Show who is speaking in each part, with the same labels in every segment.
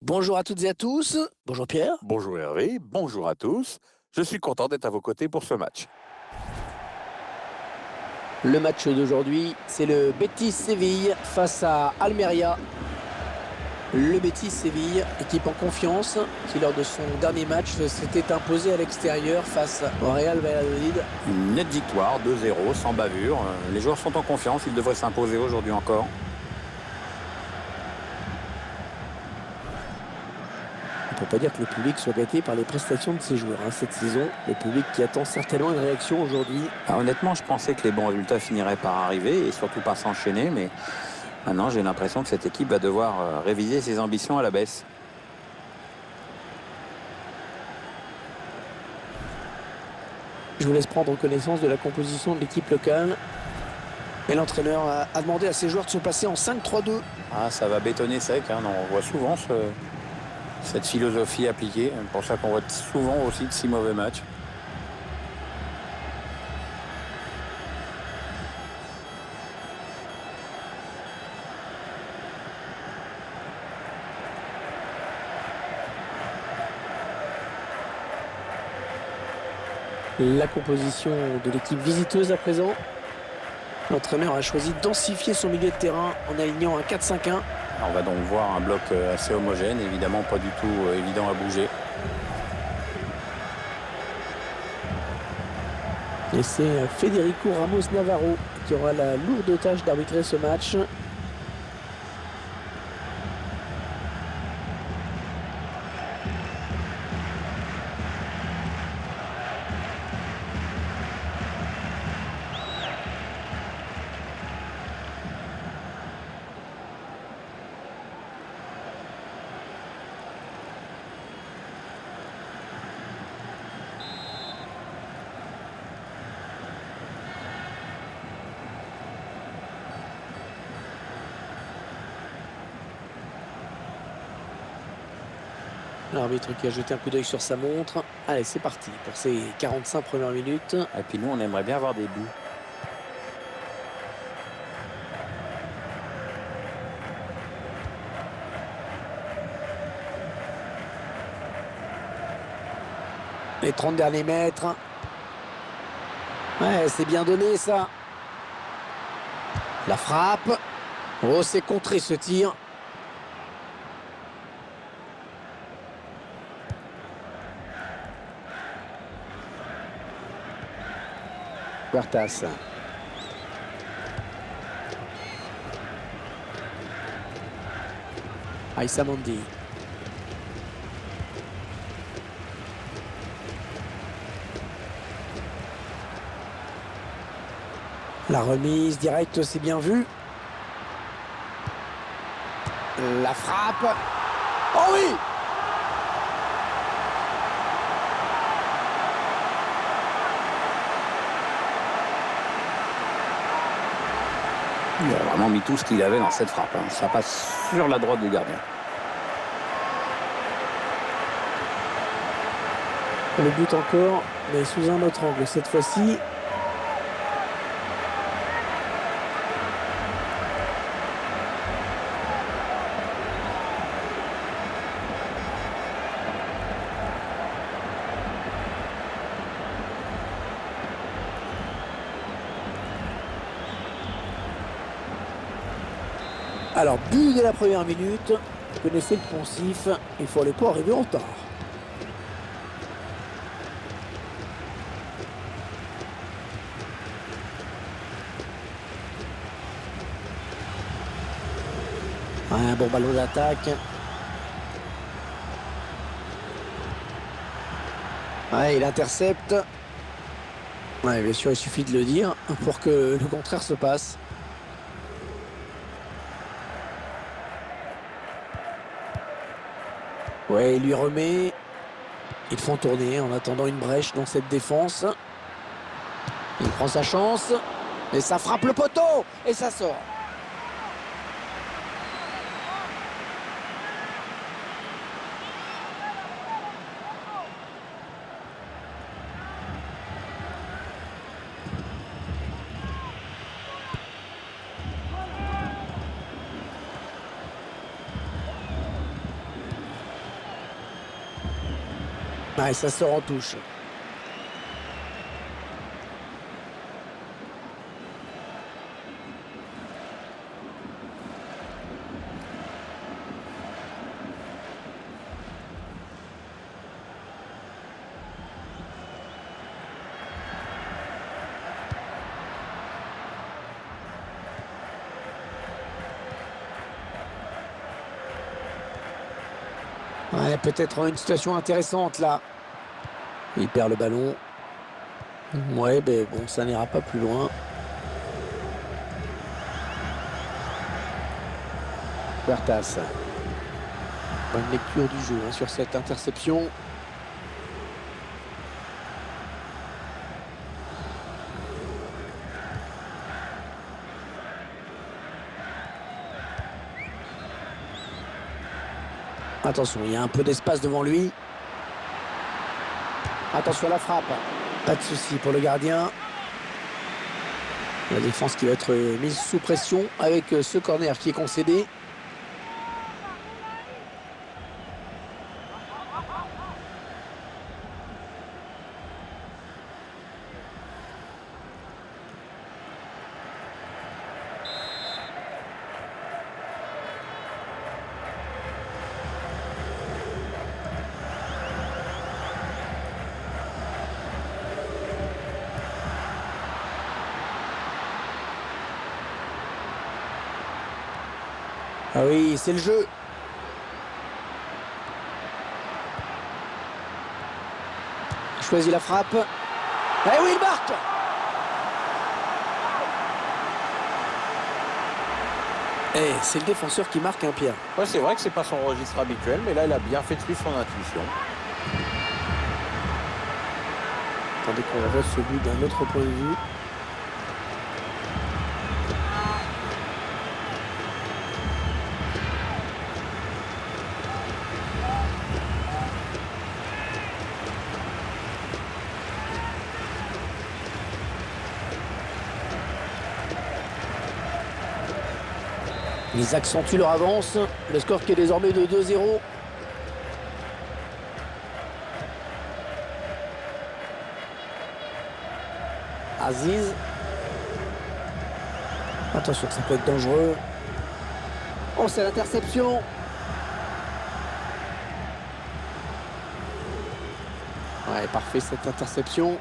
Speaker 1: Bonjour à toutes et à tous. Bonjour Pierre.
Speaker 2: Bonjour Hervé, bonjour à tous. Je suis content d'être à vos côtés pour ce match.
Speaker 1: Le match d'aujourd'hui, c'est le Betis Séville face à Almeria. Le Betis Séville, équipe en confiance, qui lors de son dernier match s'était imposé à l'extérieur face au Real Valladolid.
Speaker 2: Une nette victoire, 2-0, sans bavure. Les joueurs sont en confiance, ils devraient s'imposer aujourd'hui encore.
Speaker 1: On ne peut pas dire que le public soit gâté par les prestations de ses joueurs cette saison. Le public qui attend certainement une réaction aujourd'hui.
Speaker 2: Honnêtement, je pensais que les bons résultats finiraient par arriver et surtout par s'enchaîner, mais maintenant j'ai l'impression que cette équipe va devoir réviser ses ambitions à la baisse.
Speaker 1: Je vous laisse prendre connaissance de la composition de l'équipe locale. Et l'entraîneur a demandé à ses joueurs de se passer en 5-3-2.
Speaker 2: Ça va bétonner sec, on voit souvent cette philosophie appliquée. C'est pour ça qu'on voit souvent aussi de si mauvais matchs.
Speaker 1: La composition de l'équipe visiteuse à présent. L'entraîneur a choisi de densifier son milieu de terrain en alignant un 4-5-1.
Speaker 2: On va donc voir un bloc assez homogène, évidemment pas du tout évident à bouger.
Speaker 1: Et c'est Federico Ramos Navarro qui aura la lourde tâche d'arbitrer ce match. L'arbitre qui a jeté un coup d'œil sur sa montre. Allez, c'est parti pour ces 45 premières minutes.
Speaker 2: Et puis nous, on aimerait bien avoir des buts.
Speaker 1: Les 30 derniers mètres. Ouais, c'est bien donné ça. La frappe. Oh, c'est contré ce tir. Huertas. Aïssa Mandi. La remise directe, c'est bien vu. La frappe. Oh oui!
Speaker 2: Il a vraiment mis tout ce qu'il avait dans cette frappe. Ça passe sur la droite du gardien.
Speaker 1: Le but encore, mais sous un autre angle cette fois-ci. Alors, but de la première minute. Vous connaissez le poncif. Il faut aller pas arriver en retard. Un bon ballon d'attaque. Ouais, il intercepte. Ouais, bien sûr, il suffit de le dire pour que le contraire se passe. Ouais, il lui remet. Ils font tourner en attendant une brèche dans cette défense. Il prend sa chance. Et ça frappe le poteau. Et ça sort. Ah, et ça sort en touche. Ouais, peut-être une situation intéressante là. Il perd le ballon. Ouais, ben bon, ça n'ira pas plus loin. Huertas. Bonne lecture du jeu hein, sur cette interception. Attention, il y a un peu d'espace devant lui. Attention à la frappe. Pas de souci pour le gardien. La défense qui va être mise sous pression avec ce corner qui est concédé. Ah oui, c'est le jeu. Choisit la frappe. Eh oui, il marque. Eh, c'est le défenseur qui marque, hein, Pierre.
Speaker 2: Ouais, c'est vrai que c'est pas son registre habituel, mais là, il a bien fait de suivre son intuition.
Speaker 1: Attendez qu'on revoie ce but d'un autre point de vue. Ils accentuent leur avance. Le score qui est désormais de 2-0. Aziz. Attention, ça peut être dangereux. Oh, c'est l'interception. Ouais, parfait cette interception.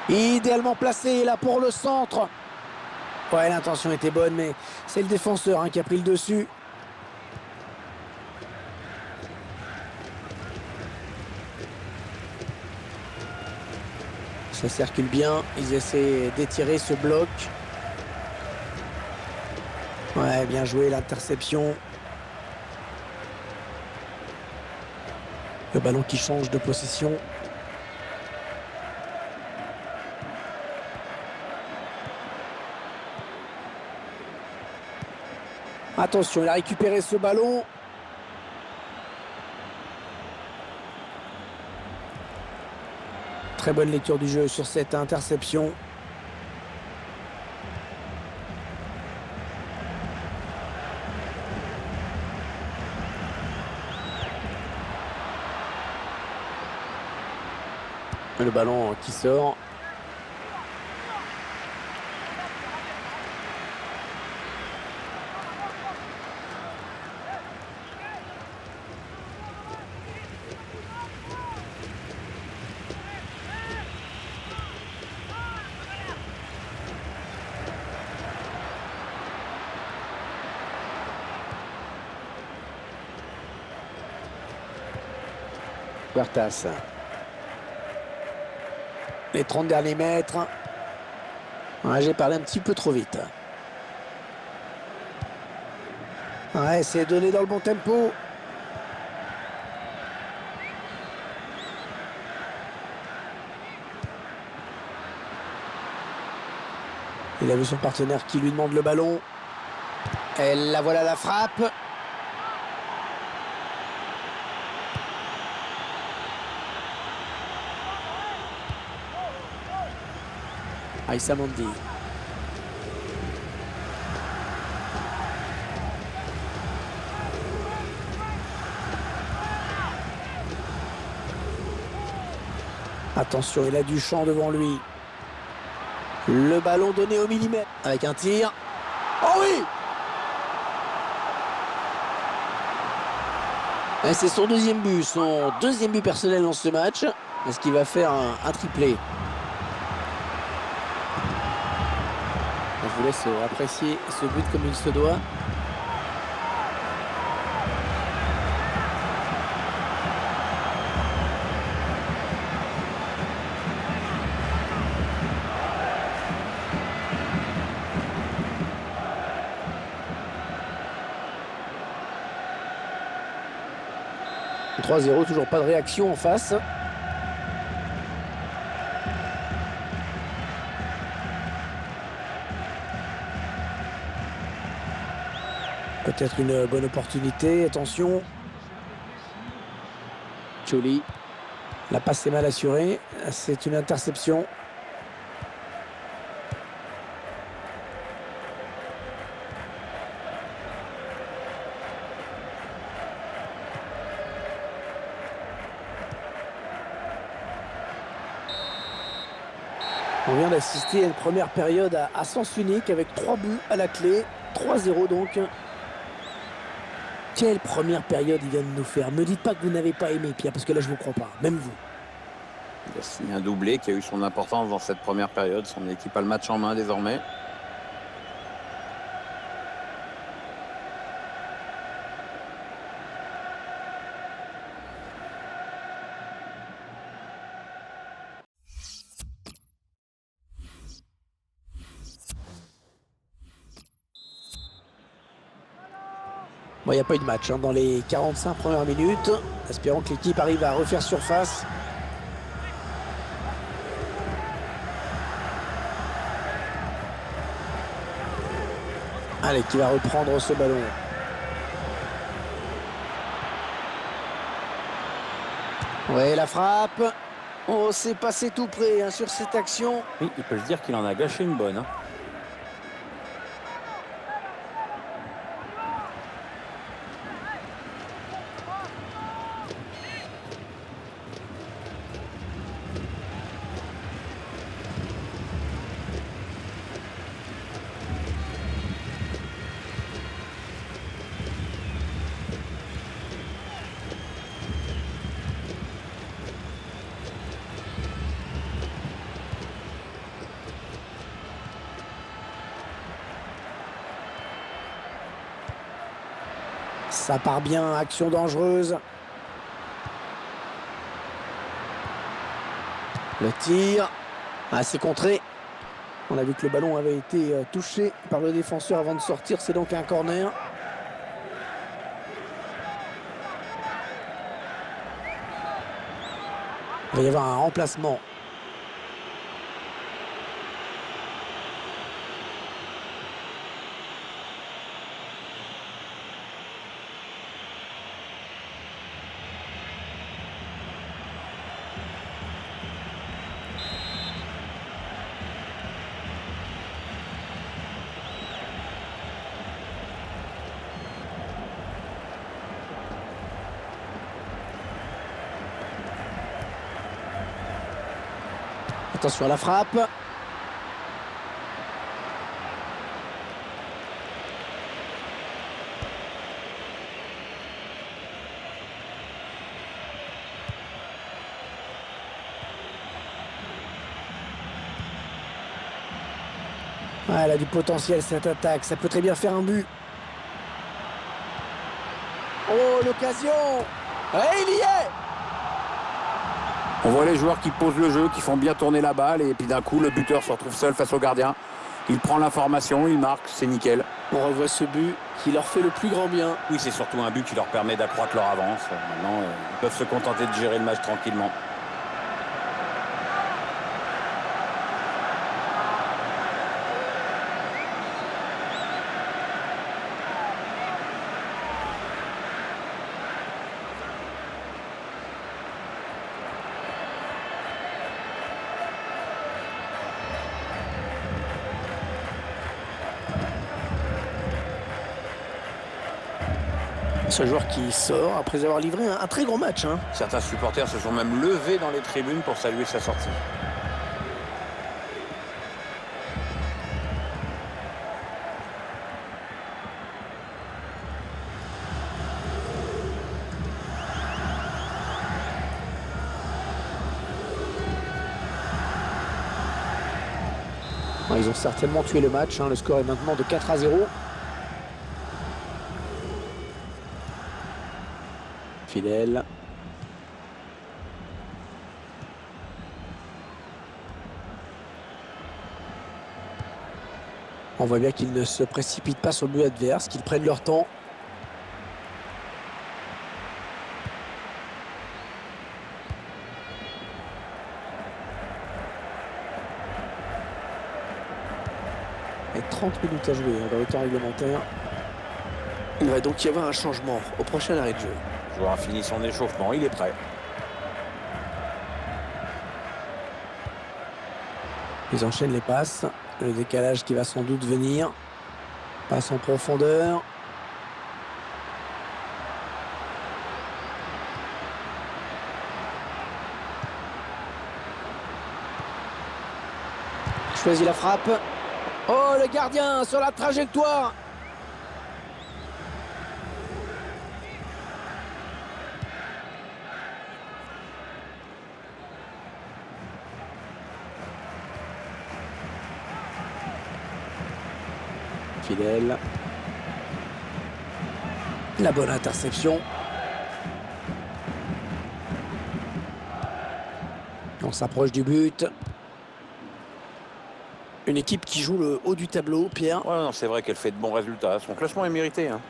Speaker 1: Idéalement placé là pour le centre. Ouais, l'intention était bonne, mais c'est le défenseur hein, qui a pris le dessus. Ça circule bien. Ils essaient d'étirer ce bloc. Ouais, bien joué l'interception. Le ballon qui change de possession. Attention, il a récupéré ce ballon. Très bonne lecture du jeu sur cette interception. Le ballon qui sort. Huertas. Les 30 derniers mètres. Ouais, j'ai parlé un petit peu trop vite. Ouais, c'est donné dans le bon tempo. Il a vu son partenaire qui lui demande le ballon. Et la voilà la frappe. Aïssa Mandi. Attention, il a du champ devant lui. Le ballon donné au millimètre avec un tir. Oh oui! Et c'est son deuxième but personnel dans ce match. Est-ce qu'il va faire un triplé? Je vous laisse apprécier ce but comme il se doit. « 3-0, toujours pas de réaction en face. Peut-être une bonne opportunité, attention. Choli. La passe est mal assurée, c'est une interception. On vient d'assister à une première période à sens unique avec 3 buts à la clé. 3-0 donc. Quelle première période il vient de nous faire. Me dites pas que vous n'avez pas aimé, Pierre, parce que là je vous crois pas, même vous.
Speaker 2: Il a signé un doublé qui a eu son importance dans cette première période. Son équipe a le match en main désormais.
Speaker 1: Bon, il n'y a pas eu de match dans les 45 premières minutes. Espérons que l'équipe arrive à refaire surface. Allez, qui va reprendre ce ballon. Ouais, la frappe. Oh, c'est passé tout près sur cette action.
Speaker 2: Oui, il peut se dire qu'il en a gâché une bonne.
Speaker 1: Ça part bien, action dangereuse. Le tir. Ah, c'est contré. On a vu que le ballon avait été touché par le défenseur avant de sortir. C'est donc un corner. Il va y avoir un remplacement. Attention à la frappe. Ah, elle a du potentiel cette attaque. Ça peut très bien faire un but. Oh, l'occasion. Et il y est.
Speaker 2: On voit les joueurs qui posent le jeu, qui font bien tourner la balle et puis d'un coup le buteur se retrouve seul face au gardien. Il prend l'information, il marque, c'est nickel.
Speaker 1: On revoit ce but qui leur fait le plus grand bien.
Speaker 2: Oui, c'est surtout un but qui leur permet d'accroître leur avance. Maintenant, ils peuvent se contenter de gérer le match tranquillement.
Speaker 1: Ce joueur qui sort après avoir livré un très gros match. Hein.
Speaker 2: Certains supporters se sont même levés dans les tribunes pour saluer sa sortie.
Speaker 1: Ils ont certainement tué le match. Hein. Le score est maintenant de 4-0. Fidèle. On voit bien qu'ils ne se précipitent pas sur le but adverse, qu'ils prennent leur temps. Et 30 minutes à jouer dans le temps réglementaire. Il va donc y avoir un changement au prochain arrêt de jeu.
Speaker 2: Le joueur a fini son échauffement, il est prêt.
Speaker 1: Ils enchaînent les passes. Le décalage qui va sans doute venir. Passe en profondeur. Choisit la frappe. Oh, le gardien sur la trajectoire. Fidèle. La bonne interception. On s'approche du but. Une équipe qui joue le haut du tableau, Pierre.
Speaker 2: Ouais, non, c'est vrai qu'elle fait de bons résultats. Son classement est mérité. Hein.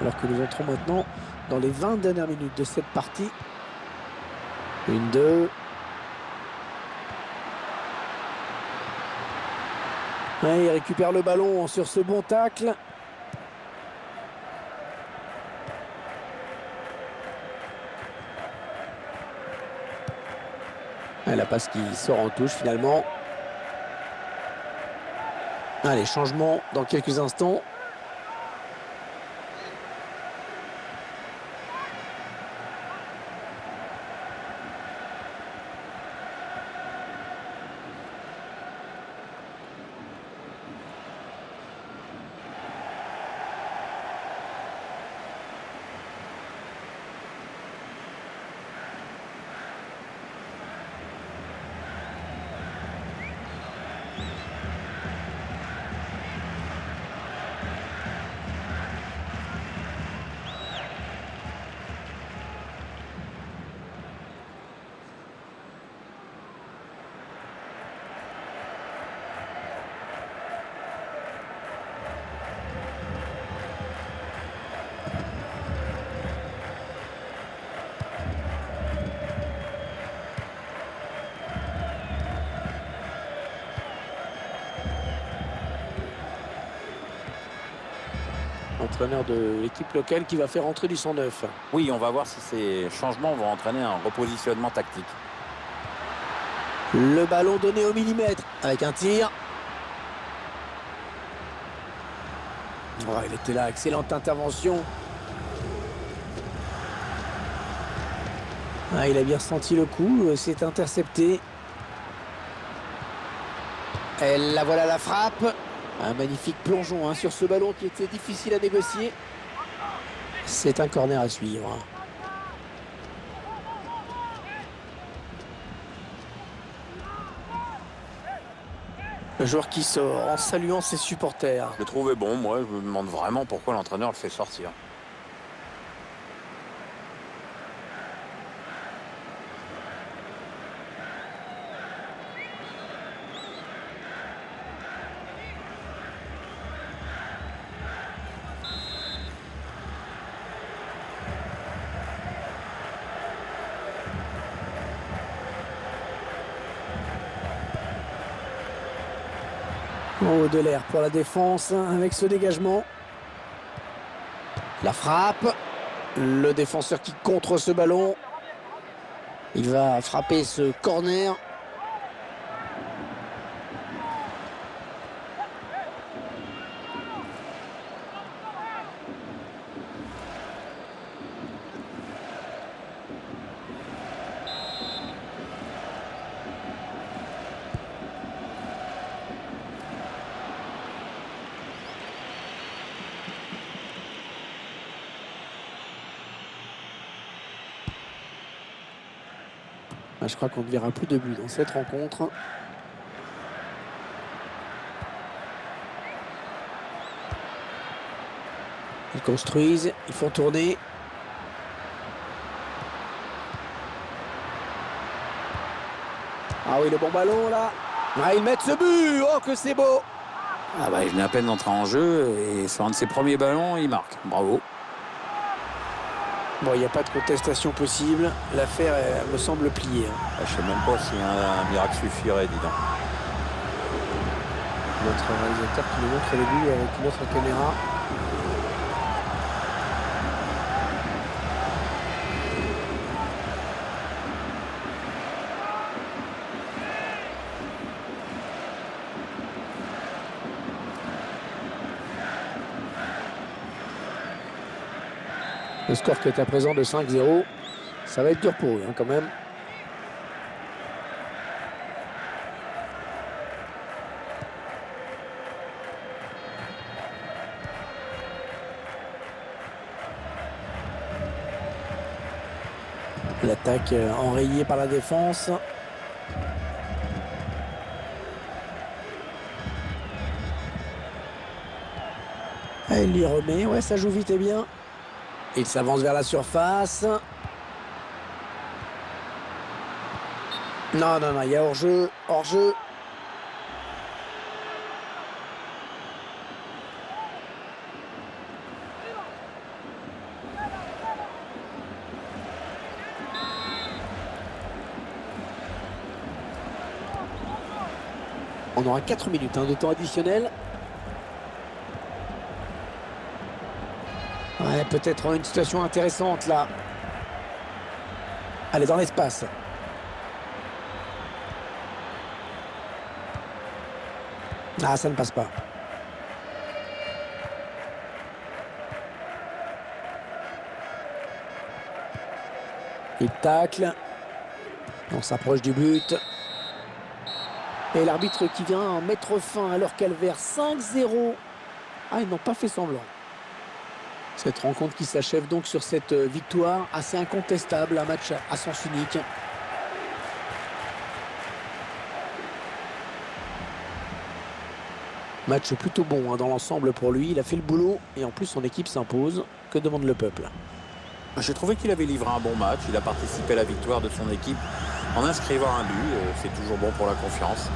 Speaker 1: Alors que nous entrons maintenant dans les 20 dernières minutes de cette partie. 1-2. Ouais, il récupère le ballon sur ce bon tacle. Ouais, la passe qui sort en touche finalement. Allez, changement dans quelques instants. Entraîneur de l'équipe locale qui va faire entrer du 109.
Speaker 2: Oui, on va voir si ces changements vont entraîner un repositionnement tactique.
Speaker 1: Le ballon donné au millimètre avec un tir. Oh, il était là, excellente intervention. Ah, il a bien ressenti le coup, c'est intercepté. Et la voilà la frappe. Un magnifique plongeon sur ce ballon qui était difficile à négocier. C'est un corner à suivre. Le joueur qui sort en saluant ses supporters.
Speaker 2: Je le trouvais bon, moi. Je me demande vraiment pourquoi l'entraîneur le fait sortir.
Speaker 1: Oh, de l'air pour la défense avec ce dégagement. La frappe. Le défenseur qui contre ce ballon. Il va frapper ce corner. Je crois qu'on ne verra plus de but dans cette rencontre. Ils construisent, ils font tourner. Ah oui, le bon ballon là. Ah, ils mettent ce but. Oh, que c'est beau.
Speaker 2: Ah bah, il venait à peine d'entrer en jeu et sur un de ses premiers ballons, il marque. Bravo.
Speaker 1: Bon, il n'y a pas de contestation possible. L'affaire me semble pliée.
Speaker 2: Je ne sais même pas si un miracle suffirait, dis donc.
Speaker 1: Notre réalisateur qui nous montre le but avec une autre caméra. Le score qui est à présent de 5-0. Ça va être dur pour eux quand même. L'attaque enrayée par la défense. Et il y remet. Ouais, ça joue vite et bien. Il s'avance vers la surface. Non, il y a hors-jeu. Hors-jeu. On aura 4 minutes de temps additionnel. Ouais, peut-être une situation intéressante là. Allez, dans l'espace. Ah, ça ne passe pas. Il tacle. On s'approche du but. Et l'arbitre qui vient mettre fin à leur calvaire. 5-0. Ah, ils n'ont pas fait semblant. Cette rencontre qui s'achève donc sur cette victoire assez incontestable, un match à sens unique. Match plutôt bon dans l'ensemble pour lui, il a fait le boulot et en plus son équipe s'impose. Que demande le peuple?
Speaker 2: J'ai trouvé qu'il avait livré un bon match, il a participé à la victoire de son équipe en inscrivant un but, c'est toujours bon pour la confiance.